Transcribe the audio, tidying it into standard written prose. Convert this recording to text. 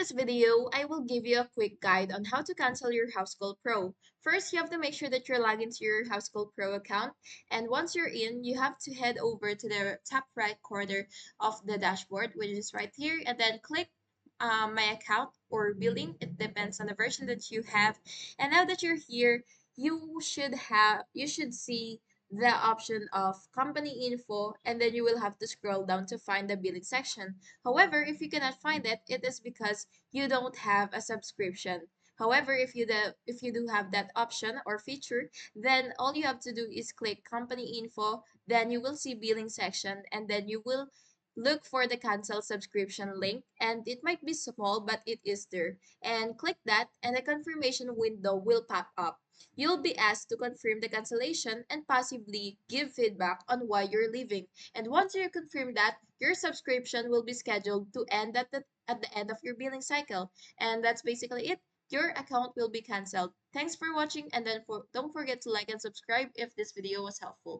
this video, I will give you a quick guide on how to cancel your Housecall Pro. First, you have to make sure that you're logged into your Housecall Pro account. And once you're in, you have to head over to the top right corner of the dashboard, which is right here, and then click My Account or Billing. It depends on the version that you have. And now that you're here, you should see the option of company info, and then you will have to scroll down to find the billing section. However, if you cannot find it, it is because you don't have a subscription. However, if you do have that option or feature, then all you have to do is click company info, then you will see billing section, and then you will look for the cancel subscription link, and it might be small but it is there, and click that and a confirmation window will pop up. You'll be asked to confirm the cancellation and possibly give feedback on why you're leaving. And once you confirm that, your subscription will be scheduled to end at the end of your billing cycle. And that's basically it. Your account will be canceled. Thanks for watching, and then don't forget to like and subscribe if this video was helpful.